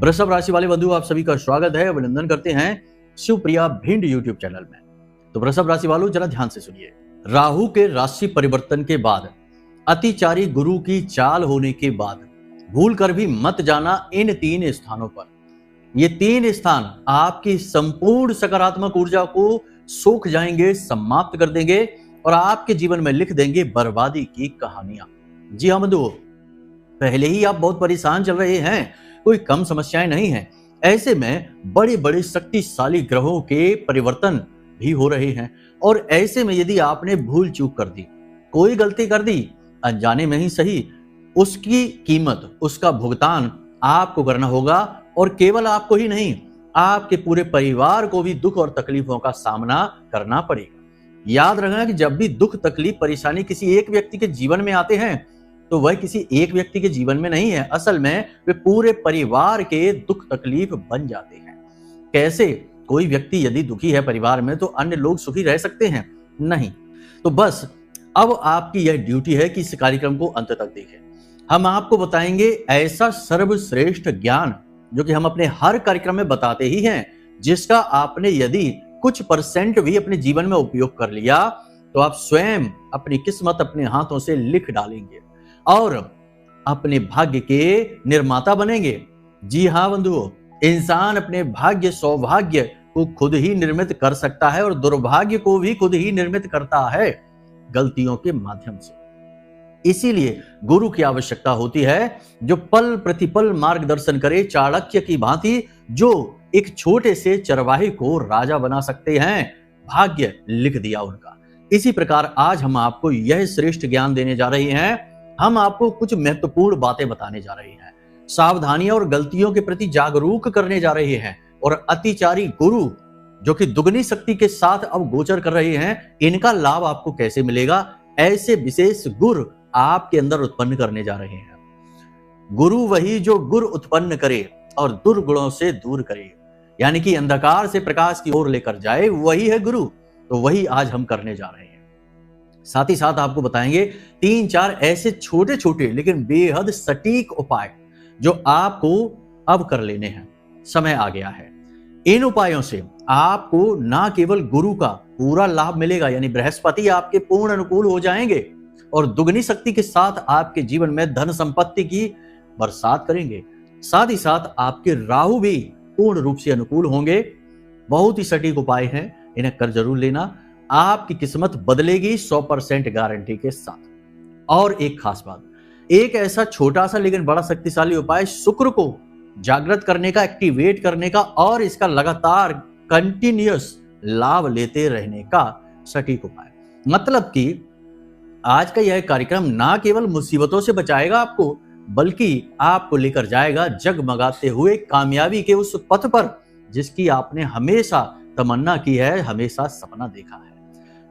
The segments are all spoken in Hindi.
वृषभ राशि वाले बंधु, आप सभी का स्वागत है, अभिनंदन करते हैं शिवप्रिया भिंड यूट्यूब चैनल में। तो वृषभ राशि वालों, जरा ध्यान से सुनिए। राहु के राशि परिवर्तन के बाद, अतिचारी गुरु की चाल होने के बाद भूल कर भी मत जाना इन 3 स्थानों पर। ये 3 स्थान आपकी संपूर्ण सकारात्मक ऊर्जा को सोख जाएंगे, समाप्त कर देंगे और आपके जीवन में लिख देंगे बर्बादी की कहानियां। जी हाँ बंधुओं, पहले ही आप बहुत परेशान चल रहे हैं, कोई कम समस्याएं नहीं है। ऐसे में बड़े बड़े शक्तिशाली ग्रहों के परिवर्तन भी हो रहे हैं और ऐसे में यदि आपने भूल चूक कर दी, कोई गलती कर दी, अनजाने में ही सही, उसकी कीमत, उसका भुगतान आपको करना होगा और केवल आपको ही नहीं, आपके पूरे परिवार को भी दुख और तकलीफों का सामना करना पड़ेगा। याद रखना कि जब भी दुख, तकलीफ, परेशानी किसी एक व्यक्ति के जीवन में आते हैं तो वह किसी एक व्यक्ति के जीवन में नहीं है, असल में वे पूरे परिवार के दुख तकलीफ बन जाते हैं। कैसे? कोई व्यक्ति यदि दुखी है परिवार में तो अन्य लोग सुखी रह सकते हैं? नहीं। तो बस अब आपकी यह ड्यूटी है कि इस कार्यक्रम को अंत तक देखें। हम आपको बताएंगे ऐसा सर्वश्रेष्ठ ज्ञान जो कि हम अपने हर कार्यक्रम में बताते ही हैं, जिसका आपने यदि कुछ % भी अपने जीवन में उपयोग कर लिया तो आप स्वयं अपनी किस्मत अपने हाथों से लिख डालेंगे और अपने भाग्य के निर्माता बनेंगे। जी हाँ बंधुओं, इंसान अपने भाग्य, सौभाग्य को खुद ही निर्मित कर सकता है और दुर्भाग्य को भी खुद ही निर्मित करता है, गलतियों के माध्यम से। इसीलिए गुरु की आवश्यकता होती है, जो पल प्रतिपल मार्गदर्शन करे, चाणक्य की भांति, जो एक छोटे से चरवाहे को राजा बना सकते हैं। भाग्य लिख दिया उनका। इसी प्रकार आज हम आपको यह श्रेष्ठ ज्ञान देने जा रहे हैं। हम आपको कुछ महत्वपूर्ण बातें बताने जा रहे हैं, सावधानियां और गलतियों के प्रति जागरूक करने जा रहे हैं और अतिचारी गुरु जो कि दुगनी शक्ति के साथ अब गोचर कर रहे हैं, इनका लाभ आपको कैसे मिलेगा, ऐसे विशेष गुर आपके अंदर उत्पन्न करने जा रहे हैं। गुरु वही जो गुर उत्पन्न करे और दुर्गुणों से दूर करे, यानी कि अंधकार से प्रकाश की ओर लेकर जाए, वही है गुरु। तो वही आज हम करने जा रहे हैं। साथ ही साथ आपको बताएंगे 3-4 ऐसे छोटे छोटे लेकिन बेहद सटीक उपाय जो आपको अब कर लेने हैं। समय आ गया है। इन उपायों से आपको ना केवल गुरु का पूरा लाभ मिलेगा, यानी बृहस्पति आपके पूर्ण अनुकूल हो जाएंगे और दुगनी शक्ति के साथ आपके जीवन में धन संपत्ति की बरसात करेंगे। साथ ही साथ आपके राहु भी पूर्ण रूप से अनुकूल होंगे। बहुत ही सटीक उपाय हैं, इन्हें कर जरूर लेना। आपकी किस्मत बदलेगी 100% गारंटी के साथ। और एक खास बात, एक ऐसा छोटा सा लेकिन बड़ा शक्तिशाली उपाय, शुक्र को जागृत करने का, एक्टिवेट करने का और इसका लगातार कंटिन्यूअस लाभ लेते रहने का सटीक उपाय। मतलब कि आज का यह कार्यक्रम ना केवल मुसीबतों से बचाएगा आपको, बल्कि आपको लेकर जाएगा जगमगाते हुए कामयाबी के उस पथ पर जिसकी आपने हमेशा तमन्ना की है, हमेशा सपना देखा है।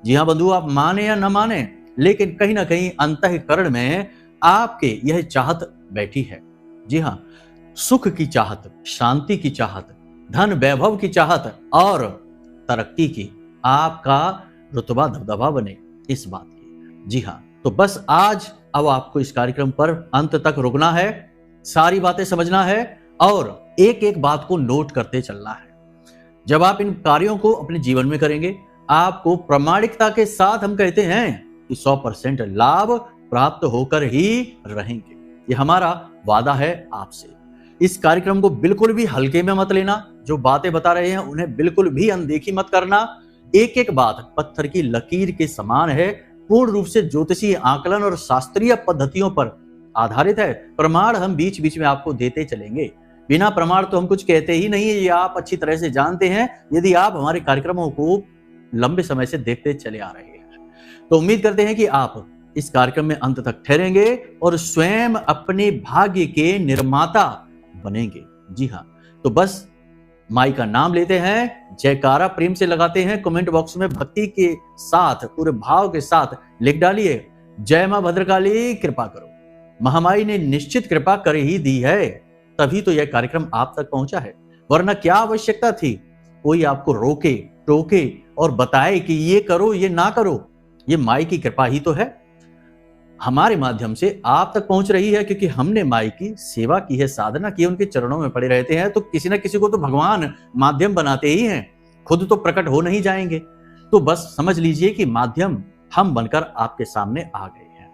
जी हाँ बंधु, आप माने या न माने, लेकिन कहीं ना कहीं अंतःकरण में आपके यह चाहत बैठी है। जी हाँ, सुख की चाहत, शांति की चाहत, धन वैभव की चाहत और तरक्की की, आपका रुतबा दबदबा बने, इस बात की। जी हाँ, तो बस आज अब आपको इस कार्यक्रम पर अंत तक रुकना है, सारी बातें समझना है और एक एक बात को नोट करते चलना है। जब आप इन कार्यों को अपने जीवन में करेंगे, आपको प्रामाणिकता के साथ हम कहते हैं कि 100% लाभ प्राप्त होकर ही रहेंगे। ये हमारा वादा है आपसे। इस कार्यक्रम को बिल्कुल भी हल्के में मत लेना। जो बातें बता रहे हैं उन्हें बिल्कुल भी अनदेखी मत करना। एक एक बात पत्थर की लकीर के समान है, पूर्ण रूप से ज्योतिषीय आकलन और शास्त्रीय पद्धतियों पर आधारित है। प्रमाण हम बीच बीच में आपको देते चलेंगे। बिना प्रमाण तो हम कुछ कहते ही नहीं है, ये आप अच्छी तरह से जानते हैं यदि आप हमारे कार्यक्रमों को लंबे समय से देखते चले आ रहे हैं। तो उम्मीद करते हैं कि आप इस कार्यक्रम में अंत तक ठहरेंगे और स्वयं अपने भाग्य के निर्माता बनेंगे। जी हाँ, तो बस माई का नाम लेते हैं, जयकारा प्रेम से लगाते हैं, कमेंट बॉक्स में भक्ति के साथ, पूरे भाव के साथ लिख डालिए, जय मां भद्रकाली कृपा करो। महामाई ने निश्चित कृपा कर ही दी है, तभी तो यह कार्यक्रम आप तक पहुंचा है, वरना क्या आवश्यकता थी कोई आपको रोके, टोके और बताए कि ये करो, ये ना करो। ये माई की कृपा ही तो है। हमारे माध्यम से आप तक पहुंच रही है, क्योंकि हमने माई की सेवा की है, साधना की है, उनके चरणों में पड़े रहते हैं। तो किसी ना किसी को तो भगवान माध्यम बनाते ही हैं, खुद तो प्रकट हो नहीं जाएंगे। तो बस समझ लीजिए कि माध्यम हम बनकर आपके सामने आ गए हैं।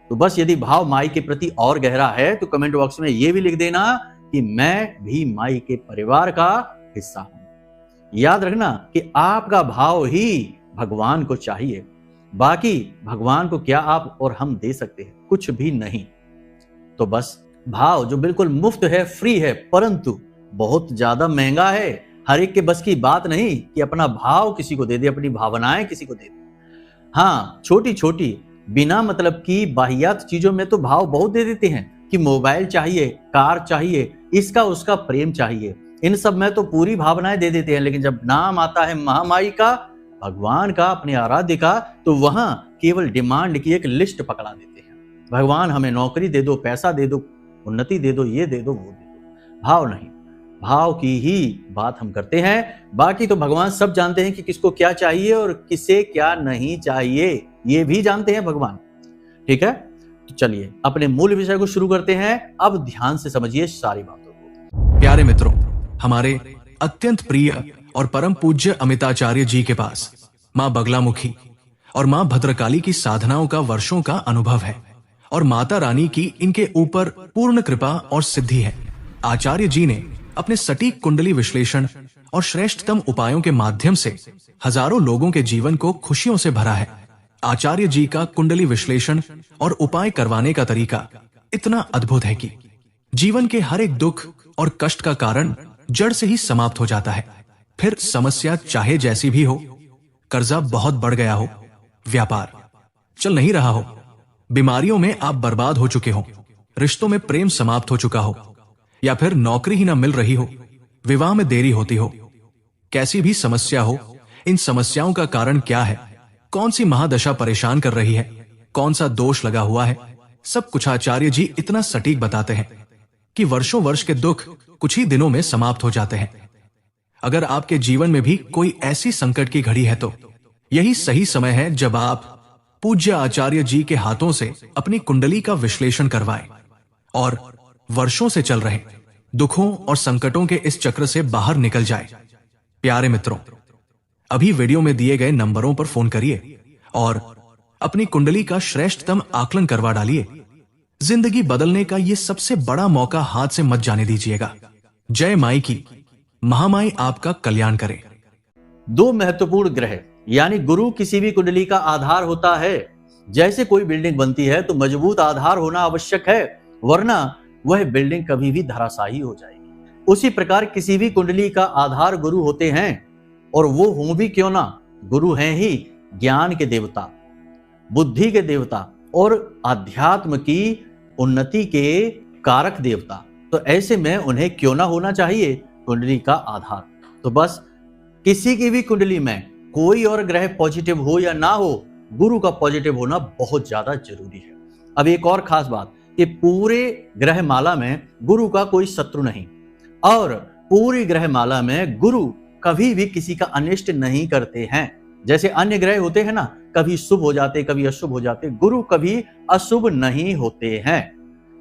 तो बस यदि भाव माई के प्रति और गहरा है तो कमेंट बॉक्स में ये भी लिख देना कि मैं भी माई के परिवार का हिस्सा हूं। याद रखना कि आपका भाव ही भगवान को चाहिए, बाकी भगवान को क्या आप और हम दे सकते हैं? कुछ भी नहीं। तो बस भाव जो बिल्कुल मुफ्त है, फ्री है, परंतु बहुत ज्यादा महंगा है। हर एक के बस की बात नहीं कि अपना भाव किसी को दे दे, अपनी भावनाएं किसी को दे दे। हाँ, छोटी छोटी बिना मतलब की बाहियात चीजों में तो भाव बहुत दे देते हैं कि मोबाइल चाहिए, कार चाहिए, इसका उसका प्रेम चाहिए, इन सब में तो पूरी भावनाएं दे देते हैं। लेकिन जब नाम आता है महामाई का, भगवान का, अपने आराध्य का, तो वहां केवल डिमांड की एक लिस्ट पकड़ा देते हैं। भगवान हमें नौकरी दे दो, पैसा दे दो, उन्नति दे दो, ये दे दो, वो दे दो। भाव नहीं, भाव की ही बात हम करते हैं। बाकी तो भगवान सब जानते हैं कि किसको क्या चाहिए और किसे क्या नहीं चाहिए, ये भी जानते हैं भगवान। ठीक है, तो चलिए अपने मूल विषय को शुरू करते हैं। अब ध्यान से समझिए सारी बातों को। प्यारे मित्रों, हमारे अत्यंत प्रिय और परम पूज्य अमिताचार्य जी के पास माँ बगलामुखी और माँ भद्रकाली की साधनाओं का वर्षों का अनुभव है और माता रानी की इनके ऊपर पूर्ण कृपा और सिद्धि है। आचार्य जी ने अपने सटीक कुंडली विश्लेषण और श्रेष्ठतम उपायों के माध्यम से हजारों लोगों के जीवन को खुशियों से भरा है। आचार्य जी का कुंडली विश्लेषण और उपाय करवाने का तरीका इतना अद्भुत है कि जीवन के हर एक दुख और कष्ट का कारण जड़ से ही समाप्त हो जाता है। फिर समस्या चाहे जैसी भी हो, कर्जा बहुत बढ़ गया हो, व्यापार चल नहीं रहा हो, बीमारियों में आप बर्बाद हो चुके हो, रिश्तों में प्रेम समाप्त हो चुका हो, या फिर नौकरी ही ना मिल रही हो, विवाह में देरी होती हो, कैसी भी समस्या हो, इन समस्याओं का कारण क्या है, कौन सी महादशा परेशान कर रही है, कौन सा दोष लगा हुआ है, सब कुछ आचार्य जी इतना सटीक बताते हैं कि वर्षों वर्ष के दुख कुछ ही दिनों में समाप्त हो जाते हैं। अगर आपके जीवन में भी कोई ऐसी संकट की घड़ी है तो यही सही समय है जब आप पूज्य आचार्य जी के हाथों से अपनी कुंडली का विश्लेषण करवाएं और वर्षों से चल रहे दुखों और संकटों के इस चक्र से बाहर निकल जाए। प्यारे मित्रों, अभी वीडियो में दिए गए नंबरों पर फोन करिए और अपनी कुंडली का श्रेष्ठतम आकलन करवा डालिए। जिंदगी बदलने का यह सबसे बड़ा मौका हाथ से मत जाने दीजिएगा। जय माई की। महामाई आपका कल्याण करे। दो महत्वपूर्ण ग्रह यानी गुरु किसी भी कुंडली का आधार होता है। जैसे कोई बिल्डिंग बनती है तो मजबूत आधार होना आवश्यक है, वरना वह बिल्डिंग कभी भी धराशायी हो जाएगी। उसी प्रकार किसी भी कुंडली का आधार गुरु होते हैं, और वो हों भी क्यों ना, गुरु हैं ही ज्ञान के देवता, बुद्धि के देवता और अध्यात्म की उन्नति के कारक देवता। तो ऐसे में उन्हें क्यों ना होना चाहिए कुंडली का आधार। तो बस किसी की भी कुंडली में कोई और ग्रह पॉजिटिव हो या ना हो, गुरु का पॉजिटिव होना बहुत ज्यादा जरूरी है। अब एक और खास बात कि पूरे ग्रह माला में गुरु का कोई शत्रु नहीं, और पूरी ग्रह माला में गुरु कभी भी किसी का अनिष्ट नहीं करते हैं। जैसे अन्य ग्रह होते हैं ना, कभी शुभ हो जाते, कभी अशुभ हो जाते, गुरु कभी अशुभ नहीं होते हैं।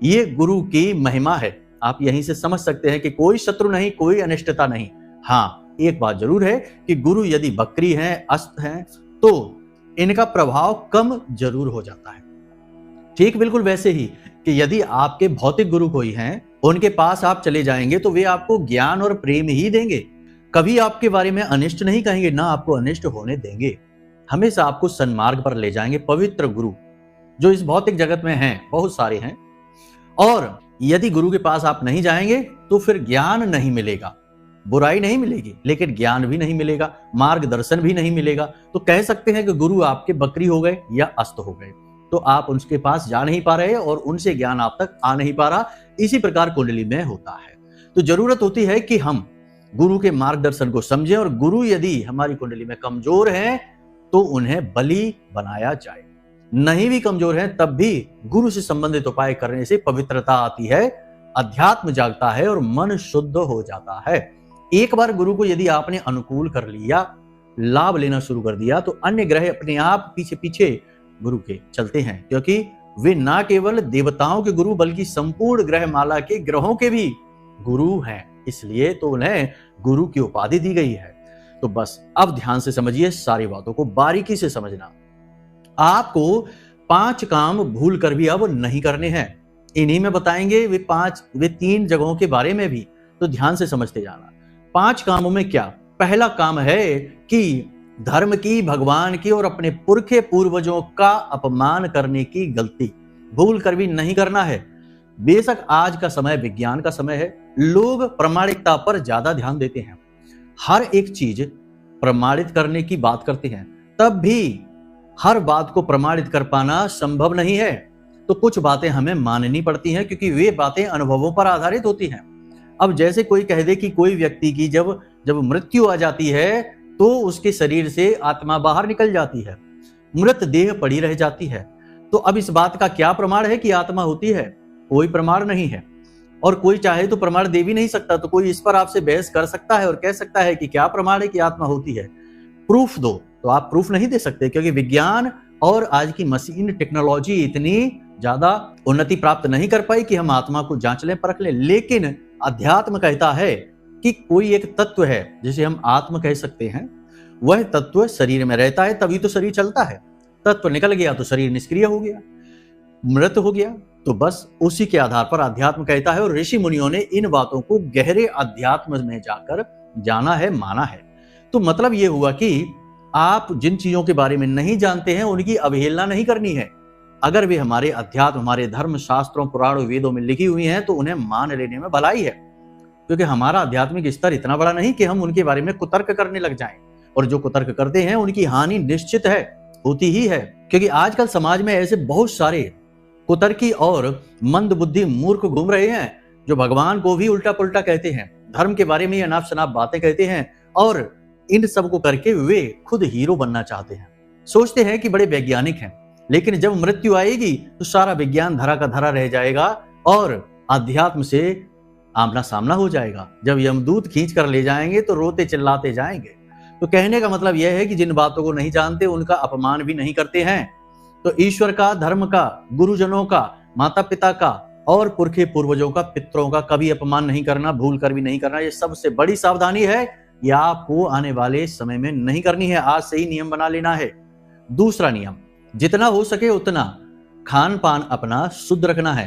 ये गुरु की महिमा है। आप यहीं से समझ सकते हैं कि कोई शत्रु नहीं, कोई अनिष्टता नहीं। हाँ, एक बात जरूर है कि गुरु यदि बकरी हैं, अस्त हैं, तो इनका प्रभाव कम जरूर हो जाता है। ठीक बिल्कुल वैसे ही कि यदि आपके भौतिक गुरु कोई हैं, उनके पास आप चले जाएंगे तो वे आपको ज्ञान और प्रेम ही देंगे, कभी आपके बारे में अनिष्ट नहीं कहेंगे, ना आपको अनिष्ट होने देंगे। हमेशा आपको सन्मार्ग पर ले जाएंगे। पवित्र गुरु जो इस भौतिक जगत में हैं, बहुत सारे हैं, और यदि गुरु के पास आप नहीं जाएंगे तो फिर ज्ञान नहीं मिलेगा, बुराई नहीं मिलेगी, लेकिन ज्ञान भी नहीं मिलेगा, मार्गदर्शन भी नहीं मिलेगा। तो कह सकते हैं कि गुरु आपके बकरी हो गए या अस्त हो गए, तो आप उनके पास जा नहीं पा रहे और उनसे ज्ञान आप तक आ नहीं पा रहा। इसी प्रकार कुंडली में होता है। तो जरूरत होती है कि हम गुरु के मार्गदर्शन को समझें, और गुरु यदि हमारी कुंडली में कमजोर हैं तो उन्हें बलि बनाया जाए। नहीं भी कमजोर हैं तब भी गुरु से संबंधित उपाय करने से पवित्रता आती है, अध्यात्म जागता है और मन शुद्ध हो जाता है। एक बार गुरु को यदि आपने अनुकूल कर लिया, लाभ लेना शुरू कर दिया, तो अन्य ग्रह अपने आप पीछे पीछे गुरु के चलते हैं, क्योंकि वे ना केवल देवताओं के गुरु बल्कि संपूर्ण ग्रहमाला के ग्रहों के भी गुरु हैं, इसलिए तो उन्हें गुरु की उपाधि दी गई है। तो बस अब ध्यान से समझिए, सारी बातों को बारीकी से समझना। आपको 5 काम भूल कर भी अब नहीं करने हैं। इन्हीं में बताएंगे वे 3 जगहों के बारे में भी, तो ध्यान से समझते जाना। 5 कामों में क्या? पहला काम है कि धर्म की, भगवान की और अपने पुरखे पूर्वजों का अपमान करने की गलती भूल कर भी नहीं करना है। बेशक आज का समय विज्ञान का समय है, लोग प्रामाणिकता पर ज्यादा ध्यान देते हैं, हर एक चीज प्रमाणित करने की बात करते हैं, तब भी हर बात को प्रमाणित कर पाना संभव नहीं है। तो कुछ बातें हमें माननी पड़ती हैं, क्योंकि वे बातें अनुभवों पर आधारित होती हैं। अब जैसे कोई कह दे कि कोई व्यक्ति की जब मृत्यु आ जाती है तो उसके शरीर से आत्मा बाहर निकल जाती है, मृत देह पड़ी रह जाती है। तो अब इस बात का क्या प्रमाण है कि आत्मा होती है? कोई प्रमाण नहीं है, और कोई चाहे तो प्रमाण दे भी नहीं सकता। तो कोई इस पर आपसे बहस कर सकता है और कह सकता है कि क्या प्रमाण है कि आत्मा होती है, प्रूफ दो। तो आप प्रूफ नहीं दे सकते, क्योंकि विज्ञान और आज की मशीन टेक्नोलॉजी इतनी ज्यादा उन्नति प्राप्त नहीं कर पाई कि हम आत्मा को जांच लें, परख लें। लेकिन अध्यात्म कहता है कि कोई एक तत्व है जिसे हम आत्म कह सकते हैं, वह तत्व शरीर में रहता है, तभी तो शरीर चलता है। तत्व निकल गया तो शरीर निष्क्रिय हो गया, मृत हो गया। तो बस उसी के आधार पर अध्यात्म कहता है, और ऋषि मुनियों ने इन बातों को गहरे अध्यात्म में जाकर जाना है, माना है। तो मतलब यह हुआ कि आप जिन चीजों के बारे में नहीं जानते हैं उनकी अवहेलना नहीं करनी है। अगर वे हमारे अध्यात्म, हमारे धर्म शास्त्रों, पुराणों, वेदों में लिखी हुई हैं तो उन्हें मान लेने में भलाई है, क्योंकि हमारा आध्यात्मिक स्तर इतना बड़ा नहीं कि हम उनके बारे में कुतर्क करने लग जाएं। और जो कुतर्क करते हैं उनकी हानि निश्चित है, होती ही है, क्योंकि आजकल समाज में ऐसे बहुत सारे कुतर्की और मंद बुद्धि मूर्ख घूम रहे हैं, जो भगवान को भी उल्टा पुल्टा कहते हैं, धर्म के बारे में अनाप शनाप बातें कहते हैं, और इन सब को करके वे खुद हीरो बनना चाहते हैं। सोचते हैं कि बड़े वैज्ञानिक हैं, लेकिन जब मृत्यु आएगी तो सारा विज्ञान धरा का धरा रह जाएगा और अध्यात्म से आमना सामना हो जाएगा। जब यमदूत खींच कर ले जाएंगे तो रोते चिल्लाते जाएंगे। तो कहने का मतलब यह है कि जिन बातों को नहीं जानते उनका अपमान भी नहीं करते हैं। तो ईश्वर का, धर्म का, गुरुजनों का, माता पिता का और पुरखे पूर्वजों का, पितरों का कभी अपमान नहीं करना, भूल कर भी नहीं करना। ये सबसे बड़ी सावधानी है, ये आपको आने वाले समय में नहीं करनी है, आज से ही नियम बना लेना है। दूसरा नियम, जितना हो सके उतना खान पान अपना शुद्ध रखना है।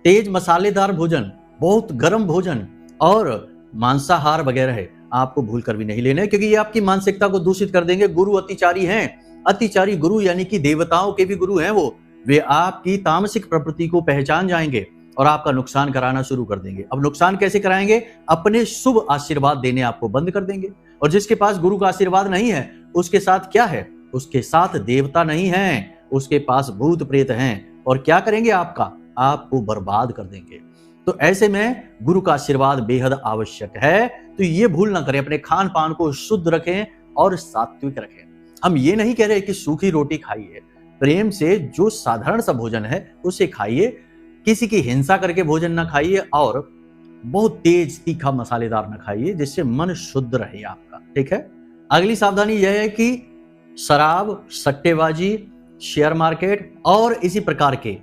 तेज मसालेदार भोजन, बहुत गर्म भोजन और मांसाहार वगैरह है आपको भूल कर भी नहीं लेने, क्योंकि ये आपकी मानसिकता को दूषित कर देंगे। गुरु अतिचारी हैं, अतिचारी गुरु यानी कि देवताओं के भी गुरु हैं वो। वे आपकी तामसिक प्रवृत्ति को पहचान जाएंगे और आपका नुकसान कराना शुरू कर देंगे। अब नुकसान कैसे कराएंगे? अपने शुभ आशीर्वाद देने आपको बंद कर देंगे। और जिसके पास गुरु का आशीर्वाद नहीं है उसके साथ क्या है? उसके साथ देवता नहीं है, उसके पास भूत प्रेत हैं, और क्या करेंगे? आपको बर्बाद कर देंगे। तो ऐसे में गुरु का आशीर्वाद बेहद आवश्यक है। तो ये भूल ना करें, अपने खान पान को शुद्ध रखें और सात्विक रखें। हम ये नहीं कह रहे कि सूखी रोटी खाइए, प्रेम से जो साधारण सा भोजन है उसे खाइए, किसी की हिंसा करके भोजन ना खाइए, और बहुत तेज तीखा मसालेदार ना खाइए, जिससे मन शुद्ध रहे आपका। ठीक है। अगली सावधानी यह है कि शराब, सट्टेबाजी, शेयर मार्केट और इसी प्रकार के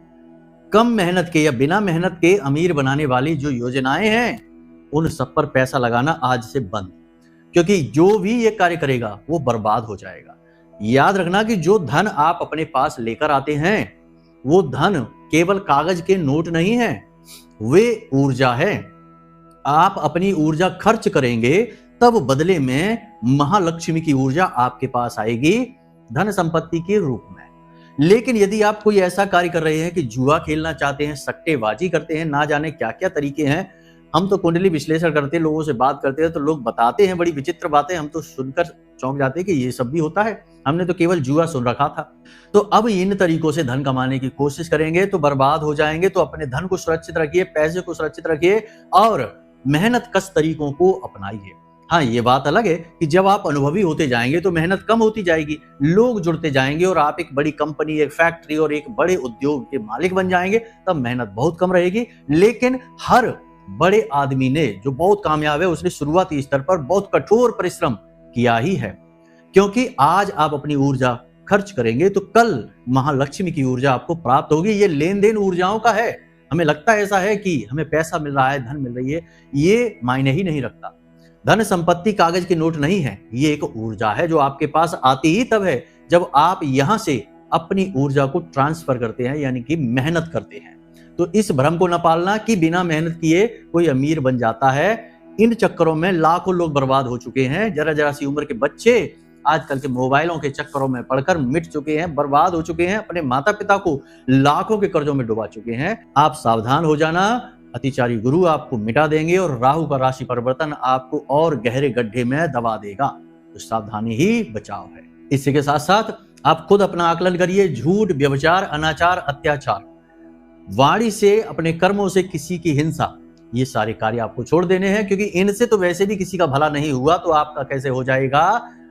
कम मेहनत के या बिना मेहनत के अमीर बनाने वाली जो योजनाएं हैं उन सब पर पैसा लगाना आज से बंद, क्योंकि जो भी ये कार्य करेगा वो बर्बाद हो जाएगा। याद रखना कि जो धन आप अपने पास लेकर आते हैं वो धन केवल कागज के नोट नहीं है, वे ऊर्जा है। आप अपनी ऊर्जा खर्च करेंगे तब बदले में महालक्ष्मी की ऊर्जा आपके पास आएगी धन संपत्ति के रूप में। लेकिन यदि आप कोई ऐसा कार्य कर रहे हैं कि जुआ खेलना चाहते हैं, सट्टेबाजी करते हैं, ना जाने क्या क्या तरीके हैं। हम तो कुंडली विश्लेषण करते हैं, लोगों से बात करते हैं तो लोग बताते हैं बड़ी विचित्र बातें, हम तो सुनकर चौंक जाते हैं कि ये सब भी होता है, हमने तो केवल जुआ सुन रखा था। तो अब इन तरीकों से धन कमाने की कोशिश करेंगे तो बर्बाद हो जाएंगे। तो अपने धन को सुरक्षित रखिए, पैसे को सुरक्षित रखिए और मेहनत कश तरीकों को अपनाइए। हाँ, ये बात अलग है कि जब आप अनुभवी होते जाएंगे तो मेहनत कम होती जाएगी, लोग जुड़ते जाएंगे और आप एक बड़ी कंपनी, एक फैक्ट्री और एक बड़े उद्योग के मालिक बन जाएंगे, तब मेहनत बहुत कम रहेगी। लेकिन हर बड़े आदमी ने जो बहुत कामयाब है उसने शुरुआती स्तर पर बहुत कठोर परिश्रम किया ही है, क्योंकि आज आप अपनी ऊर्जा खर्च करेंगे तो कल महालक्ष्मी की ऊर्जा आपको प्राप्त होगी। ये लेन देन ऊर्जाओं का है। हमें लगता है ऐसा है कि हमें पैसा मिल रहा है, धन मिल रही है, ये मायने ही नहीं रखता। धन संपत्ति कागज के नोट नहीं है, ये एक ऊर्जा है जो आपके पास आती ही तब है जब आप यहां से अपनी ऊर्जा को ट्रांसफर करते हैं, यानी कि मेहनत करते हैं। तो इस भ्रम को न पालना कि बिना मेहनत किए कोई अमीर बन जाता है। इन चक्करों में लाखों लोग बर्बाद हो चुके हैं। जरा जरा सी उम्र के बच्चे आजकल के मोबाइलों के चक्करों में पड़कर मिट चुके हैं, बर्बाद हो चुके हैं, अपने माता पिता को लाखों के कर्जों में डुबा चुके हैं। आप सावधान हो जाना, अतिचारी गुरु आपको मिटा देंगे और राहु का राशि परिवर्तन आपको और गहरे गड्ढे में दबा देगा। तो सावधानी ही बचाव है। इसी के साथ साथ आप खुद अपना आकलन करिए। झूठ, व्यभिचार, अनाचार, अत्याचार, वाणी से, अपने कर्मों से किसी की हिंसा, ये सारे कार्य आपको छोड़ देने हैं, क्योंकि इनसे तो वैसे भी किसी का भला नहीं हुआ, तो आपका कैसे हो जाएगा।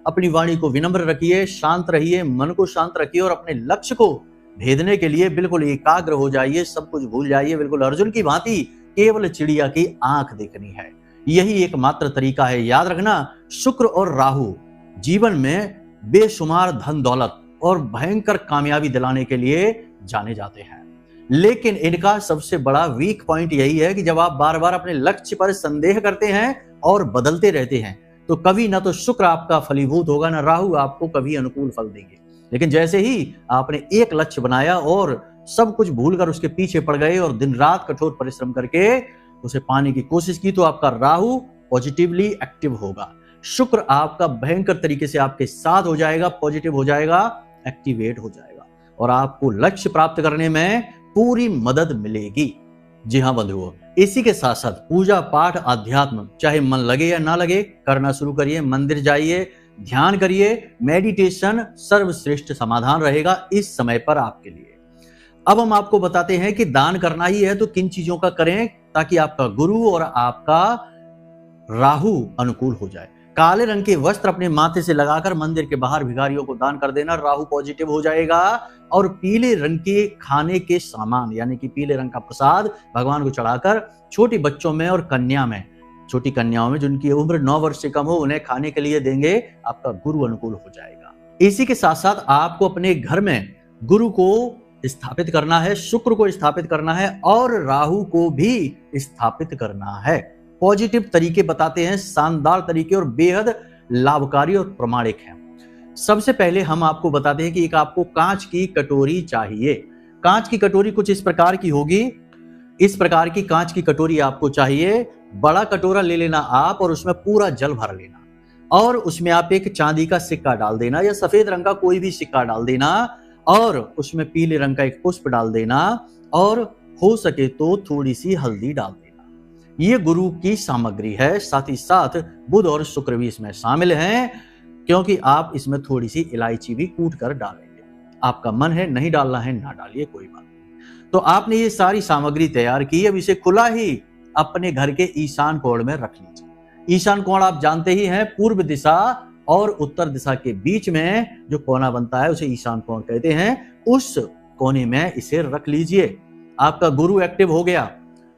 अपनी वाणी को विनम्र रखिए, शांत रहिए, मन को शांत रखिए और अपने लक्ष्य को भेदने के लिए बिल्कुल एकाग्र हो जाइए। सब कुछ भूल जाइए, बिल्कुल अर्जुन की भांति केवल चिड़िया की आंख देखनी है। यही एकमात्र तरीका है। याद रखना, शुक्र और राहु जीवन में बेशुमार धन दौलत और भयंकर कामयाबी दिलाने के लिए जाने जाते हैं, लेकिन इनका सबसे बड़ा वीक पॉइंट यही है कि जब आप बार बार अपने लक्ष्य पर संदेह करते हैं और बदलते रहते हैं, तो कभी ना तो शुक्र आपका फलीभूत होगा, ना राहु आपको कभी अनुकूल फल देंगे। लेकिन जैसे ही आपने एक लक्ष्य बनाया और सब कुछ भूलकर उसके पीछे पड़ गए और दिन रात कठोर परिश्रम करके उसे पाने की कोशिश की, तो आपका राहु पॉजिटिवली एक्टिव होगा, शुक्र आपका भयंकर तरीके से आपके साथ हो जाएगा, पॉजिटिव हो जाएगा, एक्टिवेट हो जाएगा और आपको लक्ष्य प्राप्त करने में पूरी मदद मिलेगी। जी हाँ बंधुओं, इसी के साथ साथ पूजा पाठ, अध्यात्म, चाहे मन लगे या ना लगे, करना शुरू करिए। मंदिर जाइए, ध्यान करिए, मेडिटेशन सर्वश्रेष्ठ समाधान रहेगा इस समय पर आपके लिए। अब हम आपको बताते हैं कि दान करना ही है तो किन चीजों का करें ताकि आपका गुरु और आपका राहु अनुकूल हो जाए। काले रंग के वस्त्र अपने माथे से लगाकर मंदिर के बाहर भिखारियों को दान कर देना, राहु पॉजिटिव हो जाएगा। और पीले रंग के खाने के सामान, यानी कि पीले रंग का प्रसाद भगवान को चढ़ाकर छोटी बच्चों में और कन्या में, छोटी कन्याओं में जिनकी उम्र 9 वर्ष से कम हो, उन्हें खाने के लिए देंगे, आपका गुरु अनुकूल हो जाएगा। इसी के साथ साथ आपको अपने घर में गुरु को स्थापित करना है, शुक्र को स्थापित करना है और राहु को भी स्थापित करना है। पॉजिटिव तरीके बताते हैं, शानदार तरीके और बेहद लाभकारी और प्रमाणिक हैं। सबसे पहले हम आपको बताते हैं कि एक आपको कांच की कटोरी चाहिए। कांच की कटोरी कुछ इस प्रकार की होगी। इस प्रकार की कांच की कटोरी आपको चाहिए। बड़ा कटोरा ले लेना आप और उसमें पूरा जल भर लेना और उसमें आप एक चांदी का सिक्का डाल देना या सफेद रंग का कोई भी सिक्का डाल देना और उसमें पीले रंग का एक पुष्प डाल देना और हो सके तो थोड़ी सी हल्दी डाल देना। ये गुरु की सामग्री है। साथ ही साथ बुध और शुक्र भी इसमें शामिल हैं, क्योंकि आप इसमें थोड़ी सी इलायची भी कूट कर डालेंगे। आपका मन है नहीं डालना है ना डालिए, कोई बात नहीं। तो आपने ये सारी सामग्री तैयार की। अब इसे खुला ही अपने घर के ईशान कोण में रख लीजिए। ईशान कोण आप जानते ही हैं, पूर्व दिशा और उत्तर दिशा के बीच में जो कोना बनता है उसे ईशान कोण कहते हैं। उस कोने में इसे रख लीजिए। आपका गुरु एक्टिव हो गया।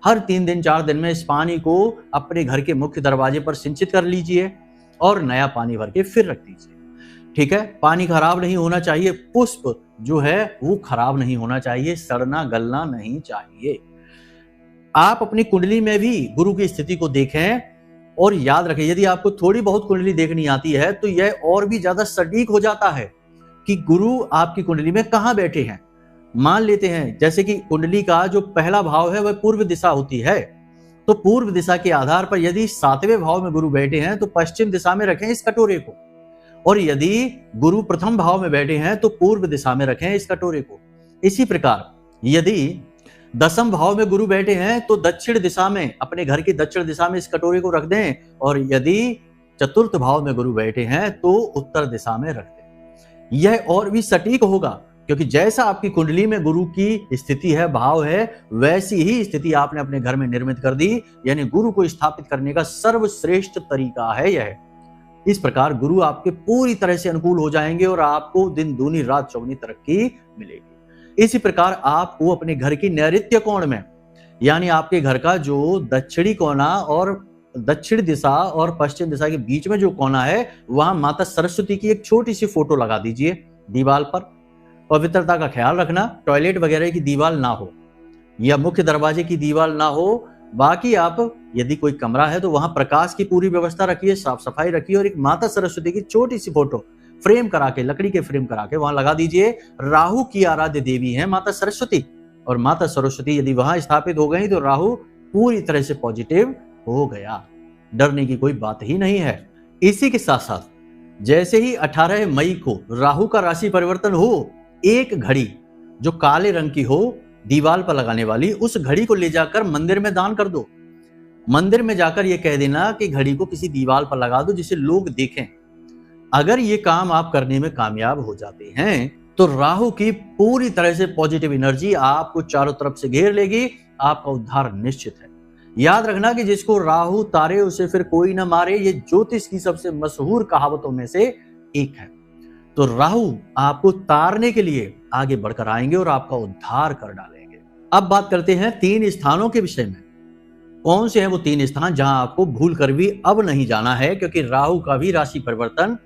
हर 3 दिन 4 दिन में इस पानी को अपने घर के मुख्य दरवाजे पर सिंचित कर लीजिए और नया पानी भर के फिर रख दीजिए। ठीक है, पानी खराब नहीं होना चाहिए, पुष्प जो है वो खराब नहीं होना चाहिए, सड़ना गलना नहीं चाहिए। आप अपनी कुंडली में भी गुरु की स्थिति को देखें और याद रखें, यदि आपको थोड़ी बहुत कुंडली देखनी आती है तो यह और भी ज्यादा सटीक हो जाता है कि गुरु आपकी कुंडली में कहां बैठे हैं। मान लेते हैं जैसे कि कुंडली का जो पहला भाव है वह पूर्व दिशा होती है, तो पूर्व दिशा के आधार पर यदि 7वें भाव में गुरु बैठे हैं तो पश्चिम दिशा में रखें इस कटोरे को, और यदि गुरु प्रथम भाव में बैठे हैं तो पूर्व दिशा में रखें इस कटोरे को। इसी प्रकार यदि 10वें भाव में गुरु बैठे हैं तो दक्षिण दिशा में, अपने घर की दक्षिण दिशा में इस कटोरे को रख दें, और यदि 4th भाव में गुरु बैठे हैं तो उत्तर दिशा में रख दें। यह और भी सटीक होगा, क्योंकि जैसा आपकी कुंडली में गुरु की स्थिति है, भाव है, वैसी ही स्थिति आपने अपने घर में निर्मित कर दी। यानी गुरु को स्थापित करने का सर्वश्रेष्ठ तरीका है यह। इस प्रकार गुरु आपके पूरी तरह से अनुकूल हो जाएंगे और आपको दिन दूनी रात चौगुनी तरक्की मिलेगी। इसी प्रकार आपको अपने घर की नैऋत्य कोण में, यानी आपके घर का जो दक्षिणी कोना और दक्षिण दिशा और पश्चिम दिशा के बीच में जो कोना है, वहां माता सरस्वती की एक छोटी सी फोटो लगा दीजिए। दीवार पर पवित्रता का ख्याल रखना, टॉयलेट वगैरह की दीवार ना हो या मुख्य दरवाजे की दीवार ना हो। बाकी आप यदि कोई कमरा है तो वहां प्रकाश की पूरी व्यवस्था रखिए, साफ सफाई रखिए और एक माता सरस्वती की छोटी सी फोटो फ्रेम करा के, लकड़ी के फ्रेम करा के वहां लगा दीजिए। राहु की आराध्य देवी है माता सरस्वती, और माता सरस्वती यदि वहां स्थापित हो गई तो राहु पूरी तरह से पॉजिटिव हो गया, डरने की कोई बात ही नहीं है। इसी के साथ साथ जैसे ही 18 मई को राहु का राशि परिवर्तन हो, एक घड़ी जो काले रंग की हो दीवार पर लगाने वाली, उस घड़ी को ले जाकर मंदिर में दान कर दो। मंदिर में जाकर यह कह देना कि घड़ी को किसी दीवार पर लगा दो जिसे लोग देखें। अगर ये काम आप करने में कामयाब हो जाते हैं तो राहु की पूरी तरह से पॉजिटिव एनर्जी आपको चारों तरफ से घेर लेगी, आपका उद्धार निश्चित है। याद रखना कि जिसको राहु तारे उसे फिर कोई ना मारे, ये ज्योतिष की सबसे मशहूर कहावतों में से एक है। तो राहु आपको तारने के लिए आगे बढ़कर आएंगे और आपका उद्धार कर डालेंगे। अब बात करते हैं 3 स्थानों के विषय में। कौन से हैं वो 3 स्थान जहां आपको भूल कर भी अब नहीं जाना है, क्योंकि राहु का भी राशि परिवर्तन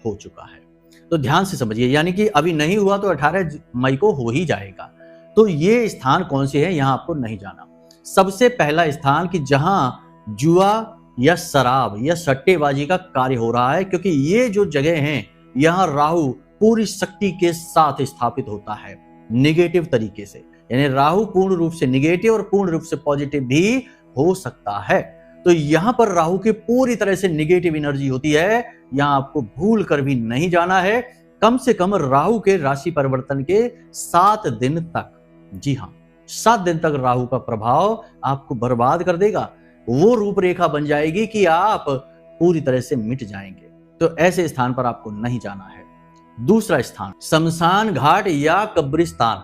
हो चुका है। तो ध्यान से समझिए, यानी कि अभी नहीं हुआ तो 18 मई को हो ही जाएगा। तो ये स्थान कौन से हैं, यहां आपको नहीं जाना। सबसे पहला स्थान कि जहां जुआ या शराब या सट्टेबाजी का कार्य हो रहा है, क्योंकि ये जो जगह हैं यहां राहु पूरी शक्ति के साथ स्थापित होता है निगेटिव तरीके से। यानी राहु पूर्ण रूप से निगेटिव और पूर्ण रूप से पॉजिटिव भी हो सकता है। तो यहां पर राहु की पूरी तरह से निगेटिव एनर्जी होती है, यहां आपको भूल कर भी नहीं जाना है। कम से कम राहु के राशि परिवर्तन के 7 दिन तक, जी हां 7 दिन तक राहु का प्रभाव आपको बर्बाद कर देगा। वो रूपरेखा बन जाएगी कि आप पूरी तरह से मिट जाएंगे। तो ऐसे स्थान पर आपको नहीं जाना है। दूसरा स्थान शमशान घाट या कब्रिस्तान।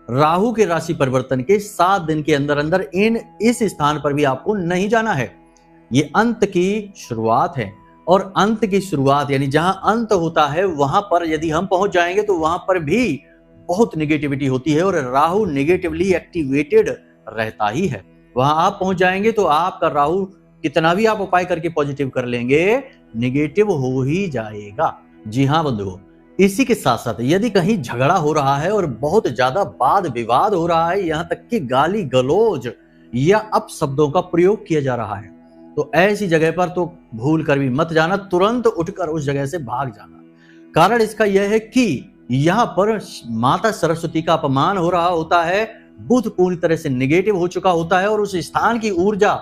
राहु के राशि परिवर्तन के 7 दिन के अंदर अंदर इस स्थान पर भी आपको नहीं जाना है। ये अंत की शुरुआत है, और अंत की शुरुआत यानी जहां अंत होता है वहां पर यदि हम पहुंच जाएंगे तो वहां पर भी बहुत निगेटिविटी होती है और राहु निगेटिवली एक्टिवेटेड रहता ही है। वहां आप पहुंच जाएंगे तो आपका राहु कितना भी आप उपाय करके पॉजिटिव कर लेंगे, निगेटिव हो ही जाएगा। जी हां बंधुओं, इसी के साथ साथ यदि कहीं झगड़ा हो रहा है और बहुत ज्यादा वाद विवाद हो रहा है, यहां तक कि गाली गलौज या अपशब्दों का प्रयोग किया जा रहा है, तो ऐसी जगह पर तो भूल कर भी मत जाना, तुरंत उठकर उस जगह से भाग जाना। कारण इसका यह है कि यहां पर माता सरस्वती का अपमान हो रहा होता है, बुध पूरी तरह से निगेटिव हो चुका होता है और उस स्थान की ऊर्जा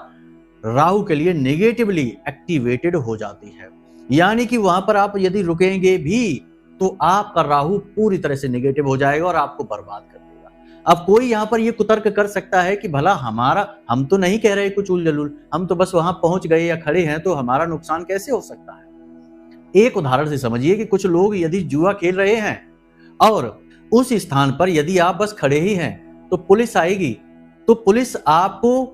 राहु के लिए नेगेटिवली एक्टिवेटेड हो जाती है। यानी कि वहां पर आप यदि रुकेंगे भी तो आपका राहु पूरी तरह से नेगेटिव हो जाएगा और आपको बर्बाद कर देगा। अब कोई यहाँ पर ये कुतर्क कर सकता है कि भला हम तो नहीं कह रहे कुछ उलझुल, हम तो बस वहां पहुंच गए या खड़े हैं, तो हमारा नुकसान कैसे हो सकता है। एक उदाहरण से समझिए कि कुछ लोग यदि जुआ खेल रहे हैं और उस स्थान पर यदि आप बस खड़े ही हैं तो पुलिस आएगी, तो पुलिस आपको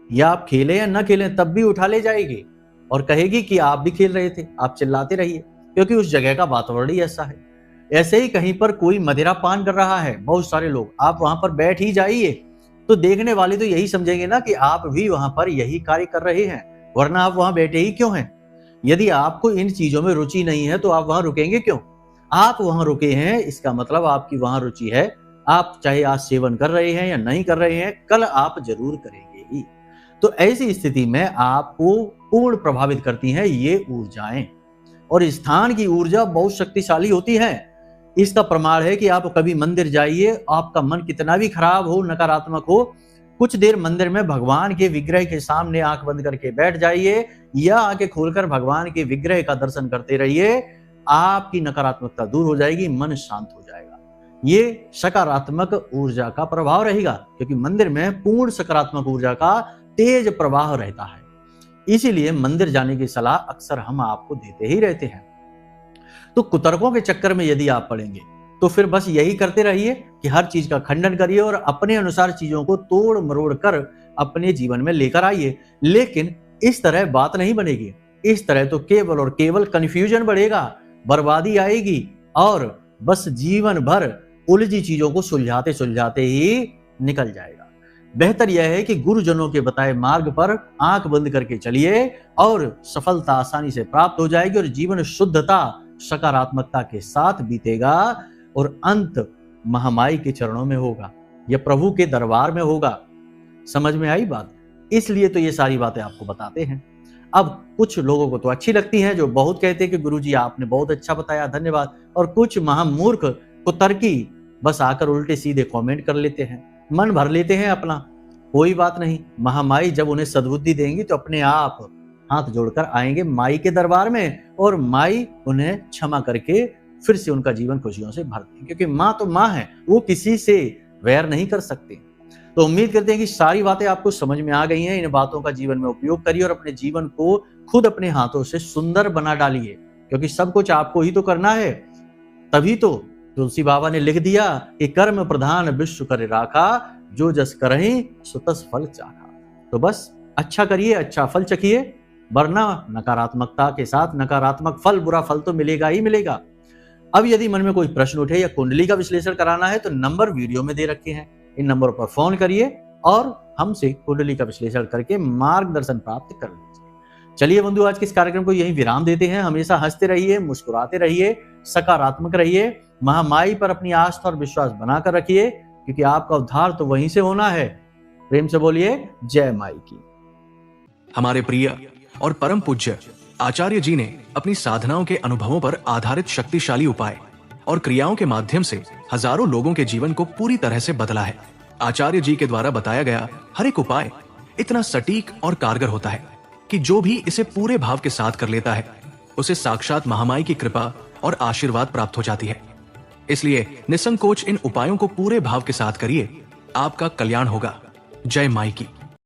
या आप खेले या न खेले तब भी उठा ले जाएगी और कहेगी कि आप भी खेल रहे थे, आप चिल्लाते रहिए, क्योंकि उस जगह का वातावरण ही ऐसा है। ऐसे ही कहीं पर कोई मदिरा पान कर रहा है, बहुत सारे लोग, आप वहां पर बैठ ही जाइए तो देखने वाले तो यही समझेंगे ना कि आप भी वहां पर यही कार्य कर रहे हैं, वरना आप वहां बैठे ही क्यों हैं। यदि आपको इन चीजों में रुचि नहीं है तो आप वहां रुकेंगे क्यों। आप वहां रुके हैं, इसका मतलब आपकी वहां रुचि है। आप चाहे आज सेवन कर रहे हैं या नहीं कर रहे हैं, कल आप जरूर करेंगे ही। तो ऐसी स्थिति में आपको पूर्ण प्रभावित करती हैं ये ऊर्जाएं, और स्थान की ऊर्जा बहुत शक्तिशाली होती है। इसका प्रमाण है कि आप कभी मंदिर जाइए, आपका मन कितना भी खराब हो, नकारात्मक हो, कुछ देर मंदिर में भगवान के विग्रह के सामने आंख बंद करके बैठ जाइए या आंखें खोलकर भगवान के विग्रह का दर्शन करते रहिए, आपकी नकारात्मकता दूर हो जाएगी, मन शांत हो जाएगा। ये सकारात्मक ऊर्जा का प्रभाव रहेगा, क्योंकि मंदिर में पूर्ण सकारात्मक ऊर्जा का तेज प्रवाह रहता है। इसीलिए मंदिर जाने की सलाह अक्सर हम आपको देते ही रहते हैं। तो कुतर्कों के चक्कर में यदि आप पड़ेंगे तो फिर बस यही करते रहिए कि हर चीज का खंडन करिए और अपने अनुसार चीजों को तोड़ मरोड़ कर अपने जीवन में लेकर आइए। लेकिन इस तरह बात नहीं बनेगी, इस तरह तो केवल और केवल कंफ्यूजन बढ़ेगा, बर्बादी आएगी और बस जीवन भर उलझी चीजों को सुलझाते सुलझाते ही निकल जाएगा। बेहतर यह है कि गुरुजनों के बताए मार्ग पर आंख बंद करके चलिए और सफलता आसानी से प्राप्त हो जाएगी और जीवन शुद्धता सकारात्मकता के साथ बीतेगा। और अंत महामाई के चरणों में होगा या प्रभु के दरबार में होगा। समझ में आई बात? इसलिए तो ये सारी बातें आपको बताते हैं। अब कुछ लोगों को तो अच्छी लगती हैं, जो बहुत कहते हैं कि गुरुजी आपने बहुत अच्छा बताया, धन्यवाद, और कुछ महामूर्ख कुतर्की बस आकर उल्टे सीधे कमेंट कर लेते हैं, मन भर लेते हैं अपना। कोई बात नहीं, महामाई जब उन्हें सद्बुद्धि देंगी तो अपने आप हाथ जोड़कर आएंगे माई के दरबार में, और माई उन्हें क्षमा करके फिर से उनका जीवन खुशियों से भर देंगे, क्योंकि माँ तो माँ है, वो किसी से वैर नहीं कर सकते। तो उम्मीद करते हैं कि सारी बातें आपको समझ में आ गई हैं। इन बातों का जीवन में उपयोग करिए और अपने जीवन को खुद अपने हाथों से सुंदर बना डालिए, क्योंकि सब कुछ आपको ही तो करना है। तभी तो तुलसी बाबा ने लिख दिया कि कर्म प्रधान विश्व करे राखा, जो जस करहि सो तस फल चाखा। तो बस अच्छा करिए, अच्छा फल चखिए, वरना नकारात्मकता के साथ नकारात्मक फल, बुरा फल तो मिलेगा ही मिलेगा। अब यदि मन में कोई प्रश्न उठे या कुंडली का विश्लेषण कराना है तो नंबर वीडियो में दे रखे हैं, इन नंबरों पर फोन करिए और हमसे कुंडली का विश्लेषण करके मार्गदर्शन प्राप्त कर लीजिए। चलिए बंधु, आज के इस कार्यक्रम को यहीं विराम देते हैं। हमेशा हंसते रहिए, मुस्कुराते रहिए, सकारात्मक रहिए, महामाई पर अपनी आस्था और विश्वास बनाकर रखिए, क्योंकि आपका उद्धार तो वहीं से होना है। प्रेम से बोलिए जय माई की। हमारे प्रिय और परम पूज्य आचार्य जी ने अपनी साधनाओं के अनुभवों पर आधारित शक्तिशाली उपाय और क्रियाओं के माध्यम से हजारों लोगों के जीवन को पूरी तरह से बदला है। आचार्य जी के द्वारा बताया गया हर एक उपाय इतना सटीक और कारगर होता है कि जो भी इसे पूरे भाव के साथ कर लेता है, उसे साक्षात महामाई की कृपा और आशीर्वाद प्राप्त हो जाती है। इसलिए निसंकोच इन उपायों को पूरे भाव के साथ करिए, आपका कल्याण होगा। जय माई की।